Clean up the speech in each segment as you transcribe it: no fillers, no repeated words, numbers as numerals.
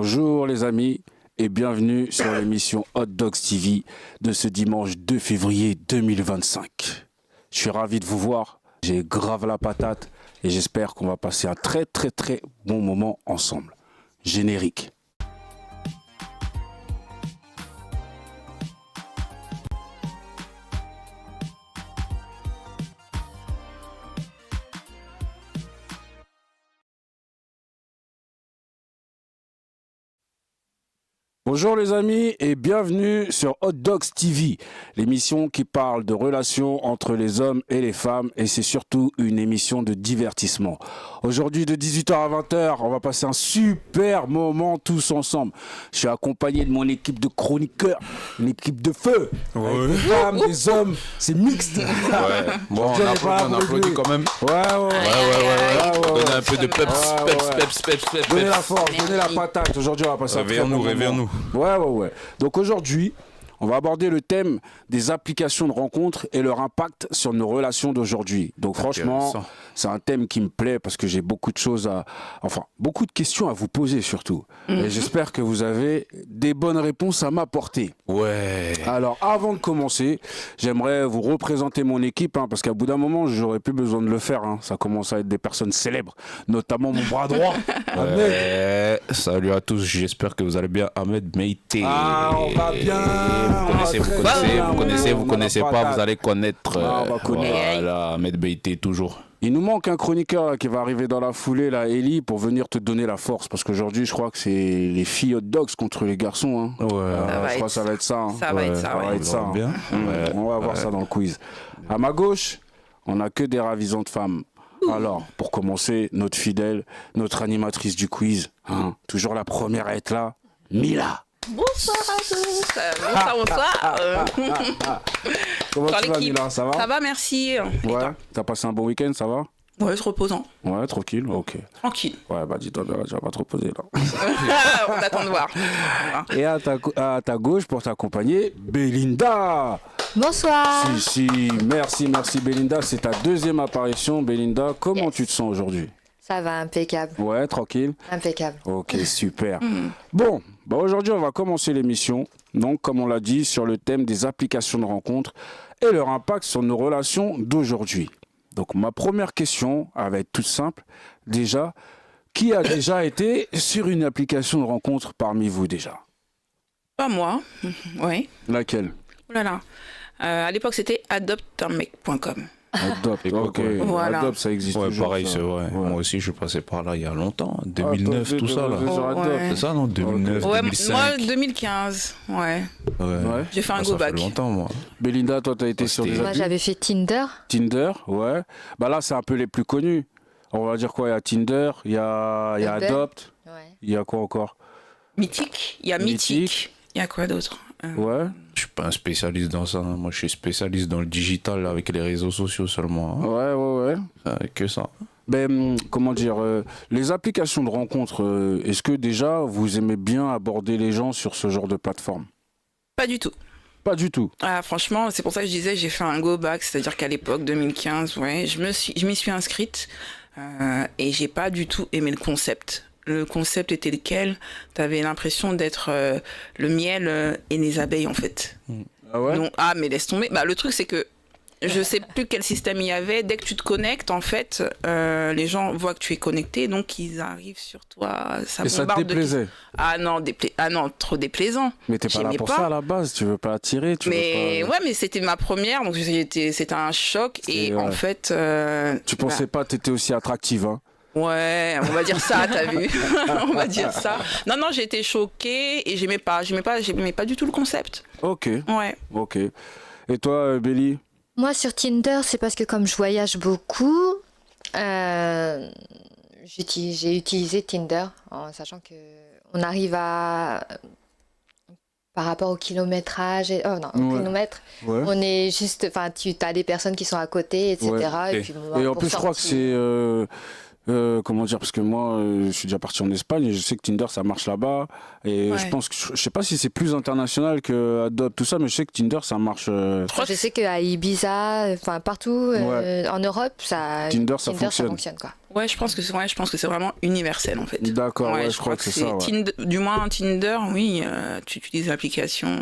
Bonjour les amis et bienvenue sur l'émission Hot Dogs TV de ce dimanche 2 février 2025. Je suis ravi de vous voir, j'ai grave la patate et j'espère qu'on va passer un très bon moment ensemble. Générique. Bonjour les amis et bienvenue sur Hot Dogs TV, l'émission qui parle de relations entre les hommes et les femmes et c'est surtout une émission de divertissement. Aujourd'hui de 18h à 20h, on va passer un super moment tous ensemble. Je suis accompagné de mon équipe de chroniqueurs, une équipe de feu, avec des femmes, des hommes, c'est mixte. Ouais. Bon, on applaudit quand même. Ouais. Donnez un peu de peps. Donnez la force, donnez la patate. Aujourd'hui on va passer un très bon moment. Réveillons-nous. Ouais. Donc aujourd'hui, on va aborder le thème des applications de rencontres et leur impact sur nos relations d'aujourd'hui. Donc franchement, c'est un thème qui me plaît parce que j'ai beaucoup de questions à vous poser surtout. Et j'espère que vous avez des bonnes réponses à m'apporter. Ouais. Alors avant de commencer, j'aimerais vous représenter mon équipe parce qu'à bout d'un moment, j'aurais plus besoin de le faire. Ça commence à être des personnes célèbres, notamment mon bras droit. Ahmed. Salut à tous, j'espère que vous allez bien. Ahmed Meïté. Ah, on va bien. Vous connaissez pas, vous allez connaître. On va connaître. Voilà, Ahmed Meïté toujours. Il nous manque un chroniqueur là, qui va arriver dans la foulée, là, Ellie, pour venir te donner la force. Parce qu'aujourd'hui, je crois que c'est les filles hot dogs contre les garçons. Ouais. Je crois que ça va être ça. Ça va être ça. Bien. On va voir ça dans le quiz. À ma gauche, on n'a que des ravisantes femmes. Alors, pour commencer, notre fidèle, notre animatrice du quiz, toujours la première à être là, Mila. Bonsoir à tous. Bonsoir. Comment tu vas, Mila? Ça va? Ça va, merci. Ouais. T'as passé un bon week-end, ça va? Ouais, c'est reposant. Ouais, tranquille, ok. Tranquille. Ouais, bah dis-toi, tu vas pas trop poser là. On attend de voir. Et à ta gauche, pour t'accompagner, Belinda. Bonsoir. Si, merci Belinda. C'est ta deuxième apparition, Belinda. Comment tu te sens aujourd'hui? Ça va, impeccable. Ouais, tranquille. Impeccable. Ok, super. Bon, aujourd'hui, on va commencer l'émission. Donc, comme on l'a dit, sur le thème des applications de rencontres et leur impact sur nos relations d'aujourd'hui. Donc, ma première question, elle va être toute simple. Déjà, qui a déjà été sur une application de rencontre parmi vous déjà? Pas moi. Oui. Laquelle? Oh là là. À l'époque, c'était adopteunmec.com. Adopt, ok. Voilà. Adopt, ça existe Ouais, toujours. pareil, ça. c'est vrai. Ouais. Moi aussi, je suis passé par là il y a longtemps. 2009, tout ça, là. Sur Adopt. Ouais. C'est ça, non? 2009, Ouais, 2005. moi, 2015. Ouais. Ouais. J'ai fait un Ça go back. fait longtemps, moi. Belinda, toi, t'as été sur des Moi, applis? j'avais fait Tinder. Tinder, ouais. Bah là, c'est un peu les plus connus. On va dire quoi? Il y a Tinder, il y a Bumble. Adopt, Ouais. il y a quoi encore? Mythique. Il y a Mythique. Il y a quoi d'autre? Ouais. Je suis pas un spécialiste dans ça. Moi, je suis spécialiste dans le digital avec les réseaux sociaux seulement. Ouais. Que ça. Ben, comment dire, les applications de rencontres, est-ce que déjà vous aimez bien aborder les gens sur ce genre de plateforme? Pas du tout. Pas du tout. Ah, franchement, c'est pour ça que je disais j'ai fait un go back, c'est-à-dire qu'à l'époque 2015, ouais, je m'y suis inscrite et j'ai pas du tout aimé le concept. Le concept était lequel? T'avais l'impression d'être le miel et les abeilles en fait. Ah ouais? Donc, mais laisse tomber. Bah, le truc c'est que je sais plus quel système il y avait. Dès que tu te connectes, en fait, les gens voient que tu es connecté, donc ils arrivent sur toi. Ça Et ça te bombarde déplaisait? Ah non, trop déplaisant. Mais t'es pas là J'aimais pour pas. ça à la base, tu veux pas attirer, Mais veux pas... ouais, mais c'était ma première, donc c'était un choc. Et ouais. en fait, Tu pensais pas que t'étais aussi attractive, hein? ouais, on va dire ça, t'as vu? On va dire ça. Non, j'ai été choquée et j'aimais pas du tout le concept. Ok. Ouais. Ok. Et toi, Béli? Moi, sur Tinder, c'est parce que comme je voyage beaucoup, j'ai utilisé Tinder en sachant que on arrive à... Par rapport au kilométrage, au kilomètre, Ouais. on est juste... Enfin, tu as des personnes qui sont à côté, etc. Ouais. Et, puis, Et en pour plus, je crois que sortir- comment dire, parce que moi, je suis déjà parti en Espagne et je sais que Tinder, ça marche là-bas. Et Ouais. je sais pas si c'est plus international que Adopt, tout ça, mais je sais que Tinder, ça marche. Je sais qu'à Ibiza, enfin partout en Europe, Tinder, ça fonctionne. quoi. Ouais, je pense que c'est vraiment universel en fait. D'accord, ouais, je crois que c'est ça. Ouais. Du moins Tinder, oui, tu utilises l'application.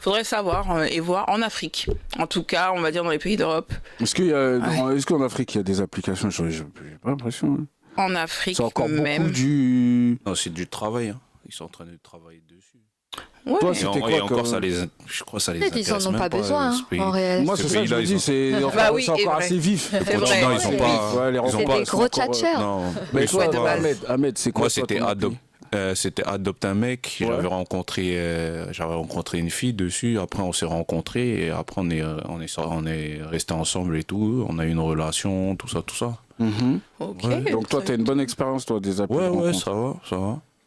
Faudrait savoir et voir en Afrique. En tout cas, on va dire dans les pays d'Europe. Est-ce qu'en Afrique, il y a des applications? J'ai pas l'impression. Hein. En Afrique C'est encore même. beaucoup du. Non, c'est du travail. Hein. Ils sont en train de travailler dessus. Ouais. Toi, Et, c'était quoi et encore, comme- je crois que ça les Peut-être ils en intéresse ont même pas besoin, ce pays. en réel. Moi, Ce c'est ça que je pays-là, me dis, c'est encore, Bah oui, c'est c'est encore vrai. assez vif. C'est vrai. Non, ils c'est ont pas. Ouais, les ils ont C'est pas- des gros tchatchers. Non. Mais Ils toi, sont de pas- base. Ahmed, c'est quoi Moi, toi, c'était ton appli? Adopte un mec. Ouais. J'avais rencontré une fille dessus. Après, on s'est rencontrés et après, on est restés ensemble et tout. On a eu une relation, tout ça. Mhm. Ok. Ouais. Donc toi, t'as une bonne expérience, toi, des applis. de Ouais, rencontre. ça va. Ça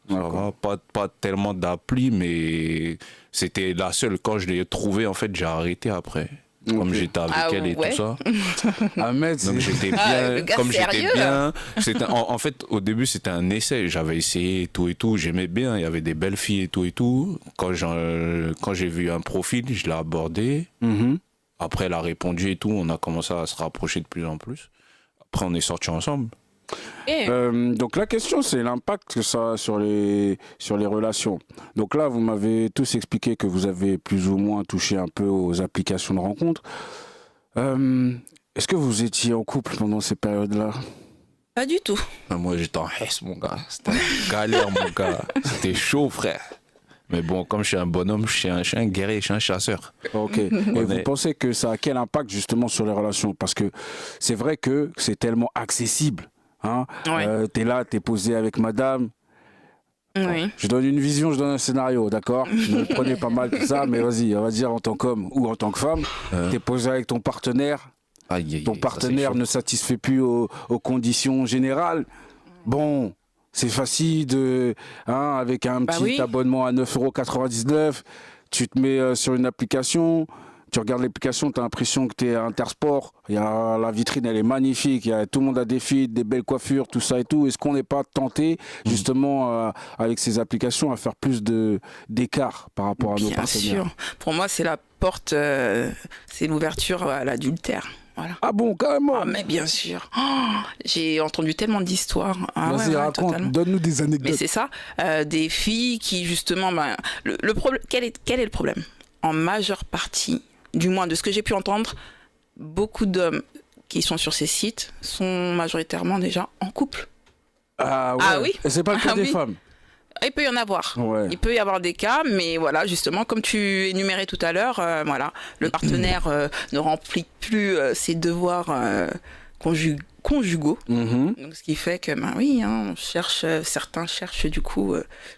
D'accord. va. Pas tellement d'applis, mais c'était la seule. Quand je l'ai trouvée, en fait, j'ai arrêté après. Comme Ok. j'étais avec Ah elle et ouais. tout ça. Ahmed, Donc c'est. j'étais Ah, le bien. gars Comme j'étais sérieux, bien. En fait, au début, c'était un essai. J'avais essayé et tout. J'aimais bien. Il y avait des belles filles et tout. Quand j'ai vu un profil, je l'ai abordé. Mhm. Après, elle a répondu et tout. On a commencé à se rapprocher de plus en plus. Après, on est sortis ensemble. Et Donc la question, c'est l'impact que ça a sur les relations. Donc là, vous m'avez tous expliqué que vous avez plus ou moins touché un peu aux applications de rencontre. Est-ce que vous étiez en couple pendant ces périodes-là? pas du tout. Moi, j'étais en Hesse, mon gars. C'était une galère, mon gars. C'était chaud, frère. Mais bon, comme je suis un bonhomme, je suis un guerrier, je suis un chasseur. Ok. Et vous est- pensez que ça a quel impact justement sur les relations? Parce que c'est vrai que c'est tellement accessible. Hein. Ouais. T'es là, t'es posé avec madame. Oui. Je donne une vision, je donne un scénario, d'accord? Ne le prenez pas mal tout ça, mais vas-y, on va dire en tant qu'homme ou en tant que femme, t'es posé avec ton partenaire, Aïe, aïe, ton aïe, ça, partenaire c'est chaud. ne satisfait plus aux conditions générales. Bon, c'est facile avec un Bah petit oui. abonnement à 9,99 €, tu te mets sur une application. Tu regardes l'application, tu as l'impression que tu es à Intersport. La vitrine, elle est magnifique. Tout le monde a des filles, des belles coiffures, tout ça et tout. Est-ce qu'on n'est pas tenté, justement, avec ces applications, à faire plus d'écart par rapport à nos Bien partenaires? sûr. Pour moi, c'est la porte, c'est l'ouverture à l'adultère. Voilà. Ah bon, carrément. Ah, mais bien sûr. Oh, j'ai entendu tellement d'histoires. Ah, Vas-y, ouais, raconte, totalement. donne-nous des Mais anecdotes. c'est ça, des filles qui justement, le problème, quel est le problème? En majeure partie, du moins de ce que j'ai pu entendre, beaucoup d'hommes qui sont sur ces sites sont majoritairement déjà en couple. Ah, ouais. Ah oui. Et c'est pas le cas Ah des oui. femmes. Il peut y en avoir. Ouais. Il peut y avoir des cas, mais voilà, justement, comme tu énumérais tout à l'heure, voilà, le partenaire ne remplit plus ses devoirs conjugaux. Mhm. Donc, ce qui fait que, oui, hein, certains cherchent du coup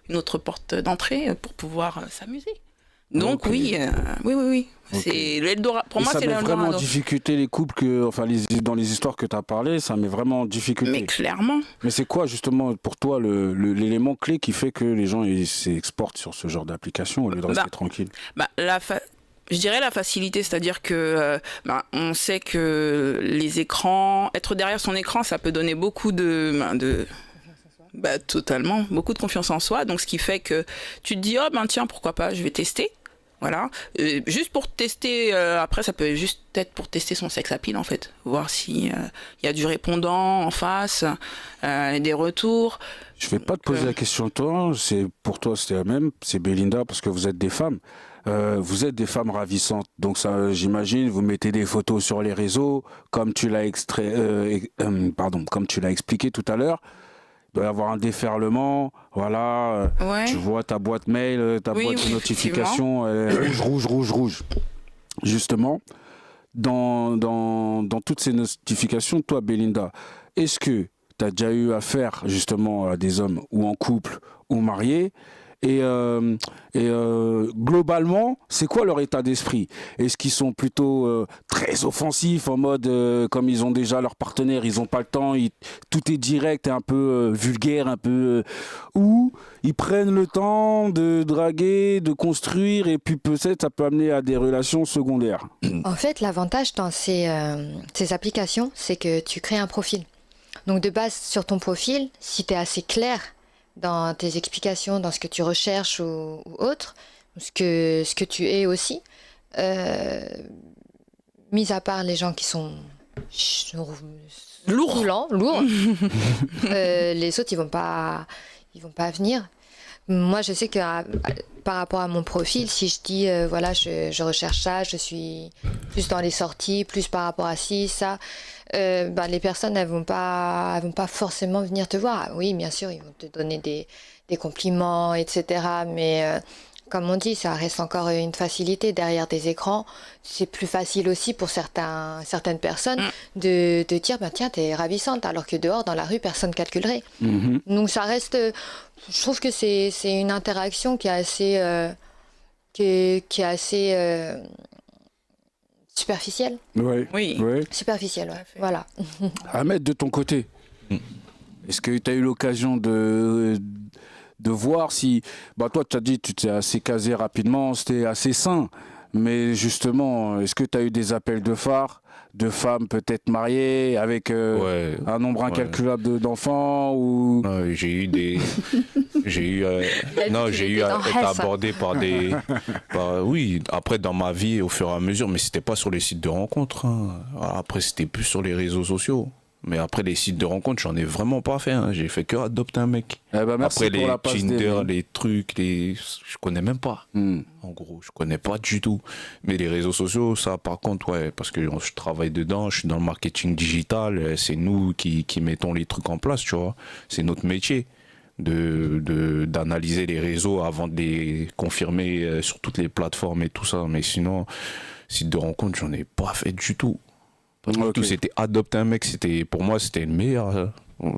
une autre porte d'entrée pour pouvoir s'amuser. Donc Ok. oui. Ok. C'est l'Eldorado. Pour Et moi, ça c'est met vraiment en l'Eldorado. difficulté les couples dans les histoires que tu as parlé, ça met vraiment en difficulté. Mais clairement. Mais c'est quoi justement pour toi l'élément clé qui fait que les gens ils s'exportent sur ce genre d'application au lieu de rester tranquille? Je dirais la facilité, c'est-à-dire que on sait que les écrans, être derrière son écran, ça peut donner beaucoup totalement, beaucoup de confiance en soi. Donc, ce qui fait que tu te dis, tiens, pourquoi pas, je vais tester. Voilà. Juste pour tester, après, ça peut juste être pour tester son sex appeal, en fait. Voir s'il y a du répondant en face, des retours. Je vais pas te poser la question toi, pour toi c'est la même, c'est Belinda parce que vous êtes des femmes. Vous êtes des femmes ravissantes, donc ça, j'imagine, vous mettez des photos sur les réseaux, comme tu l'as comme tu l'as expliqué tout à l'heure. Il doit y avoir un déferlement, voilà. Ouais. Tu vois ta boîte mail, ta boîte de oui, notification, rouge. Justement, dans toutes ces notifications, toi, Belinda, est-ce que tu as déjà eu affaire justement à des hommes ou en couple ou mariés et globalement, c'est quoi leur état d'esprit? Est-ce qu'ils sont plutôt très offensifs en mode comme ils ont déjà leur partenaire, ils n'ont pas le temps, tout est direct et un peu vulgaire, un peu ou ils prennent le temps de draguer, de construire et puis peut-être ça peut amener à des relations secondaires. En fait, l'avantage dans ces applications, c'est que tu crées un profil. Donc de base, sur ton profil, si tu es assez clair dans tes explications, dans ce que tu recherches ou autre, ce que tu es aussi, mis à part les gens qui sont lourds, les autres ils vont pas venir. Moi je sais que par rapport à mon profil, si je dis voilà je recherche ça, je suis plus dans les sorties, plus par rapport à ci, ça, les personnes elles vont pas forcément venir te voir. Oui bien sûr ils vont te donner des compliments, etc. Mais comme on dit, ça reste encore une facilité derrière des écrans. C'est plus facile aussi pour certaines personnes de dire tiens, t'es ravissante, alors que dehors, dans la rue, personne ne calculerait. Donc ça reste... Je trouve que c'est une interaction qui est assez... superficielle. Oui. Superficielle, ouais. Voilà. Ahmed, de ton côté, est-ce que tu as eu l'occasion de voir si... toi, tu as dit que tu t'es assez casé rapidement, c'était assez sain. Mais justement, est-ce que tu as eu des appels de phare, de femmes peut-être mariées, avec un nombre incalculable d'enfants ou... J'ai eu à être abordé par des... oui, après dans ma vie au fur et à mesure, mais c'était pas sur les sites de rencontres. Après, c'était plus sur les réseaux sociaux. Mais après, les sites de rencontres, j'en ai vraiment pas fait. J'ai fait que adopter un mec. Merci après, pour les la passe Tinder, les trucs, je connais même pas. En gros, je connais pas du tout. Mais les réseaux sociaux, ça, par contre, parce que je travaille dedans, je suis dans le marketing digital. C'est nous qui mettons les trucs en place, tu vois. C'est notre métier d'analyser les réseaux avant de les confirmer sur toutes les plateformes et tout ça. Mais sinon, site de rencontre, j'en ai pas fait du tout. Tout, c'était adopter un mec, pour moi c'était le meilleur. Pour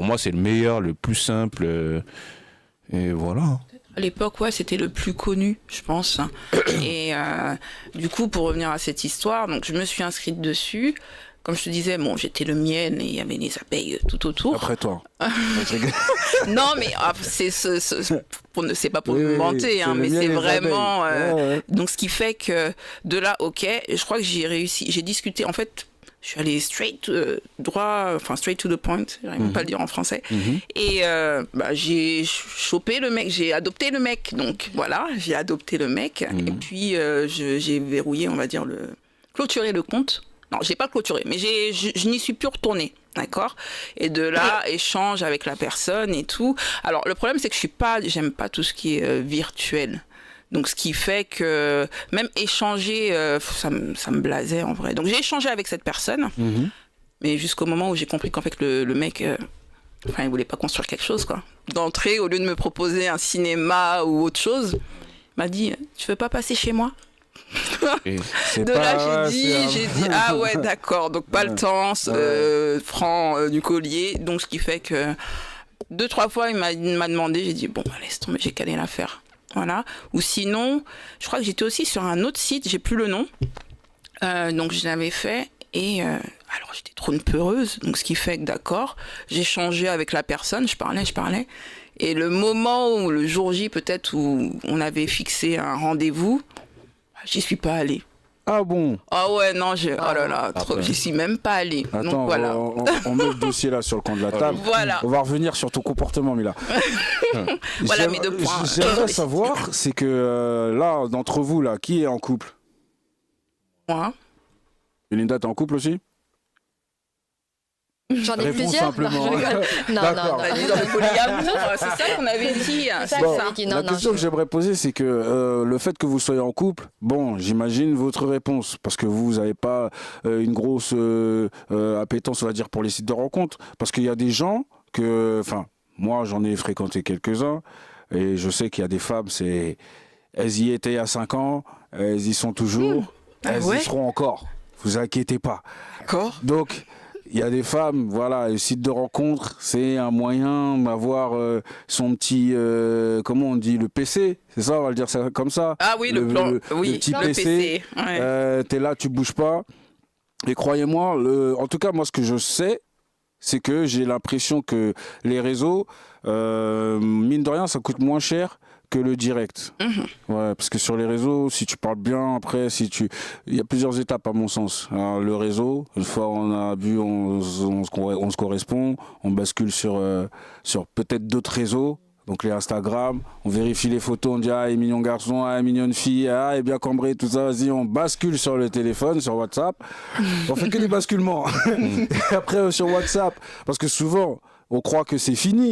moi c'est le meilleur, le plus simple. Et voilà. À l'époque, c'était le plus connu, je pense. Et du coup, pour revenir à cette histoire, donc je me suis inscrite dessus. Comme je te disais, j'étais le miel et il y avait les abeilles tout autour. Après toi. Non, mais c'est pas pour me vanter, mais c'est vraiment... Donc, ce qui fait que de là, je crois que j'ai réussi. J'ai discuté, en fait, je suis allée straight to the point, j'arrive même pas à le dire en français. Et j'ai chopé le mec, j'ai adopté le mec. Donc, voilà, j'ai adopté le mec. Et puis, j'ai verrouillé, on va dire, clôturé le compte. Non, j'ai pas clôturé, mais je n'y suis plus retournée, d'accord ? Et de là, échange avec la personne et tout. Alors, le problème, c'est que j'aime pas tout ce qui est virtuel. Donc, ce qui fait que même échanger, ça me blasait en vrai. Donc, j'ai échangé avec cette personne, mais jusqu'au moment où j'ai compris qu'en fait, le mec, il voulait pas construire quelque chose, quoi. D'entrée, au lieu de me proposer un cinéma ou autre chose, il m'a dit, tu veux pas passer chez moi ? De là, j'ai dit, ah ouais, d'accord, donc pas le temps, franc du collier. Donc, ce qui fait que 2-3 fois, il m'a demandé, j'ai dit, bon, laisse tomber, j'ai calé l'affaire. Voilà. Ou sinon, je crois que j'étais aussi sur un autre site, j'ai plus le nom. Donc, je l'avais fait et alors j'étais trop une peureuse. Donc, ce qui fait que, d'accord, j'ai changé avec la personne, je parlais. Et le moment où, le jour J, peut-être, où on avait fixé un rendez-vous, j'y suis pas allée. Ah bon? Ah ouais, non, oh là là, j'y suis même pas allée. Attends, donc voilà. on met le dossier là sur le coin de la table. Voilà. On va revenir sur ton comportement, Mila. Voilà mes 2 points. J'aimerais savoir, c'est que là, d'entre vous, là, qui est en couple? Moi. Belinda, t'es en couple aussi? J'en ai Réponds plusieurs. simplement. Non, D'accord. C'est ça qu'on avait dit. La question que j'aimerais poser, c'est que le fait que vous soyez en couple, bon, j'imagine votre réponse, parce que vous n'avez pas une grosse appétence, on va dire, pour les sites de rencontres, parce qu'il y a des gens moi j'en ai fréquenté quelques-uns, et je sais qu'il y a des femmes, elles y étaient il y a 5 ans, elles y sont toujours, elles y seront encore, vous inquiétez pas. D'accord. Donc, il y a des femmes, voilà, le site de rencontre, c'est un moyen d'avoir son petit, comment on dit, le PC, c'est ça, on va le dire ça comme ça. Ah oui, le petit le PC. Ouais. T'es là, tu bouges pas. Et croyez-moi, en tout cas, moi, ce que je sais, c'est que j'ai l'impression que les réseaux, mine de rien, ça coûte moins cher que le direct. Ouais, parce que sur les réseaux, si tu parles bien, après, il y a plusieurs étapes à mon sens. Alors, le réseau, une fois on a vu, on se correspond, on bascule sur peut-être d'autres réseaux. Donc les Instagram, on vérifie les photos, on dit ah, il est mignon garçon, ah, mignonne fille, ah, il est bien cambré, tout ça, vas-y, on bascule sur le téléphone, sur WhatsApp. On fait que des basculements. Et après sur WhatsApp, parce que souvent, on croit que c'est fini.